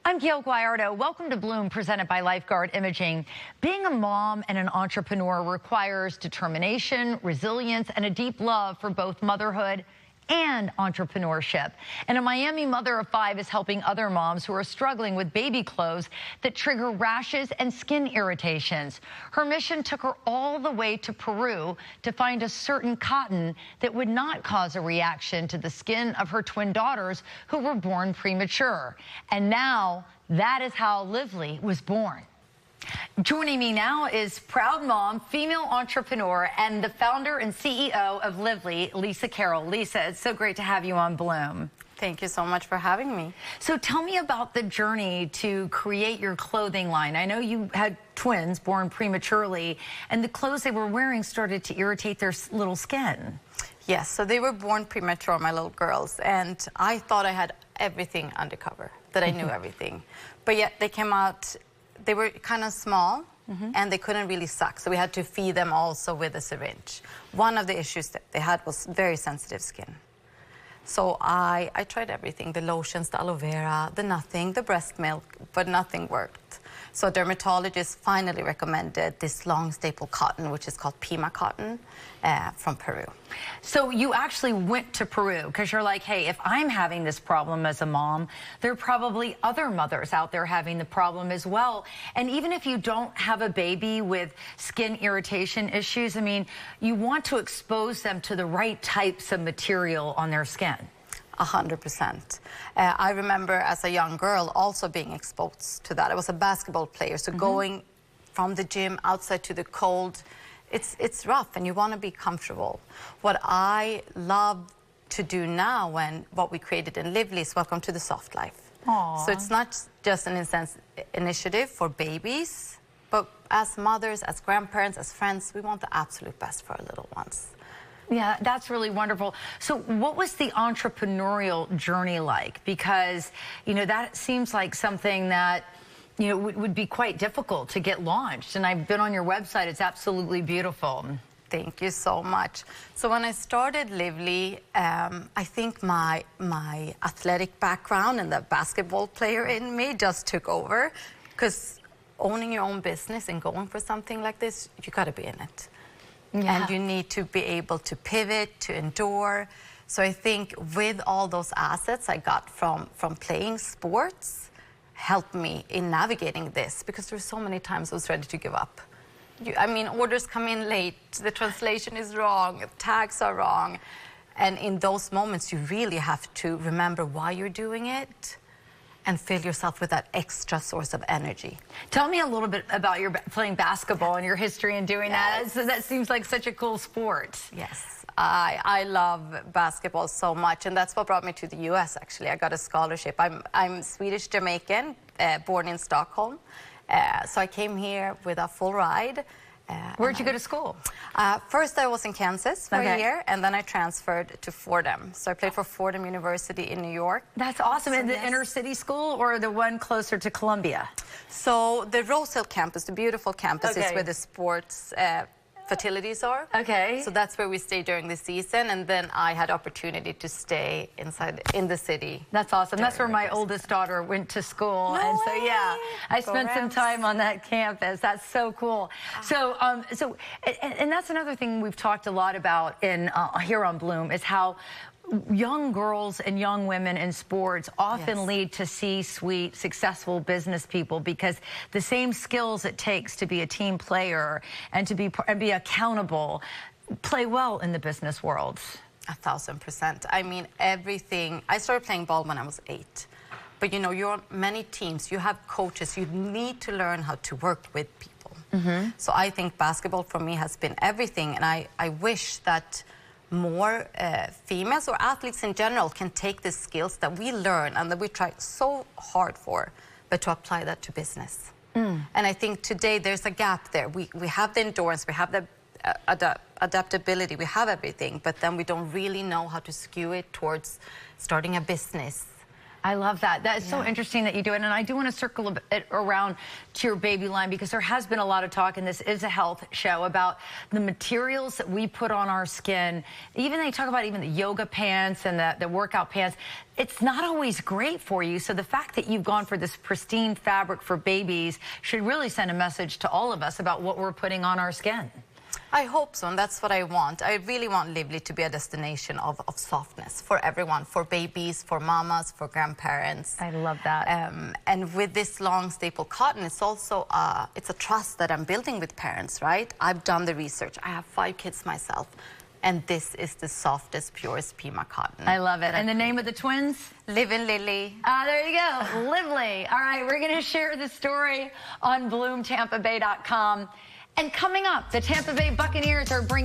I'm Gayle Guyardo. Welcome to Bloom, presented by Lifeguard Imaging. Being a mom and an entrepreneur requires determination, resilience, and a deep love for both motherhood and entrepreneurship. And a Miami mother of 5 is helping other moms who are struggling with baby clothes that trigger rashes and skin irritations. Her mission took her all the way to Peru to find a certain cotton that would not cause a reaction to the skin of her twin daughters who were born premature. And now that is how LIVLY was born. Joining me now is proud mom, female entrepreneur, and the founder and CEO of LIVLY, Carrol. Lisa, it's so great to have you on Bloom. Thank you so much for having me. So tell me about the journey to create your clothing line. I know you had twins born prematurely, and the clothes they were wearing started to irritate their little skin. Yes, so they were born premature, my little girls, and I thought I had everything undercover, that I knew everything. But yet they came out, they were kind of small, and they couldn't really suck, so we had to feed them also with a syringe. One of the issues that they had was very sensitive skin. So I tried everything, the lotions, the aloe vera, the nothing, the breast milk, but nothing worked. So a dermatologist finally recommended this long staple cotton, which is called Pima cotton, from Peru. So you actually went to Peru because you're like, hey, if I'm having this problem as a mom, there are probably other mothers out there having the problem as well. And even if you don't have a baby with skin irritation issues, I mean, you want to expose them to the right types of material on their skin. 100%. I remember as a young girl also being exposed to that. I was a basketball player, so going from the gym outside to the cold, it's rough and you want to be comfortable. What I love to do now and what we created in LIVLY is Welcome to the Soft Life. Aww. So it's not just an initiative for babies, but as mothers, as grandparents, as friends, we want the absolute best for our little ones. Yeah, that's really wonderful. So what was the entrepreneurial journey like? Because, you know, that seems like something that, you know, would be quite difficult to get launched. And I've been on your website. It's absolutely beautiful. Thank you so much. So when I started LIVLY, I think my athletic background and the basketball player in me just took over. Because owning your own business and going for something like this, you got to be in it. Yeah. And you need to be able to pivot, to endure. So I think with all those assets I got from playing sports, helped me in navigating this, because there were so many times I was ready to give up. I mean, orders come in late, the translation is wrong, tags are wrong. And in those moments, you really have to remember why you're doing it and fill yourself with that extra source of energy. Tell me a little bit about your playing basketball and your history in doing that. So that seems like such a cool sport. Yes, I love basketball so much, and that's what brought me to the US, actually. I got a scholarship. I'm Swedish-Jamaican, born in Stockholm. So I came here with a full ride. Where'd you go to school? First I was in Kansas for a year, and then I transferred to Fordham. So I played for Fordham University in New York. That's awesome. So in the inner city school or the one closer to Columbia? So the Rose Hill campus, the beautiful campus, is where the sports facilities are. Okay. So that's where we stay during the season, and then I had opportunity to stay in the city. That's awesome. That's where my oldest daughter went to school. No and so way. Yeah, I spent some time on that campus. That's so cool. So and that's another thing we've talked a lot about in here on Bloom, is how young girls and young women in sports often lead to C-suite successful business people, because the same skills it takes to be a team player and to be accountable play well in the business world. 1000%. I mean, everything. I started playing ball when I was 8. But you know, you're on many teams, you have coaches, you need to learn how to work with people. So I think basketball for me has been everything, and I wish that more females or athletes in general can take the skills that we learn and that we try so hard for, but to apply that to business. And I think today there's a gap there. We have the endurance, we have the adaptability, we have everything, but then we don't really know how to skew it towards starting a business I love that. That is so interesting that you do it. And I do want to circle it around to your baby line, because there has been a lot of talk, and this is a health show, about the materials that we put on our skin. Even they talk about even the yoga pants and the workout pants. It's not always great for you. So the fact that you've gone for this pristine fabric for babies should really send a message to all of us about what we're putting on our skin. I hope so, and that's what I want. I really want LIVLY to be a destination of softness for everyone, for babies, for mamas, for grandparents. I love that. And with this long staple cotton, it's also it's a trust that I'm building with parents, right? I've done the research. I have 5 kids myself, and this is the softest, purest Pima cotton. I love it. And the name of the twins? Liv and Lily. There you go, LIVLY. All right, we're going to share the story on BloomTampaBay.com. And coming up, the Tampa Bay Buccaneers are bringing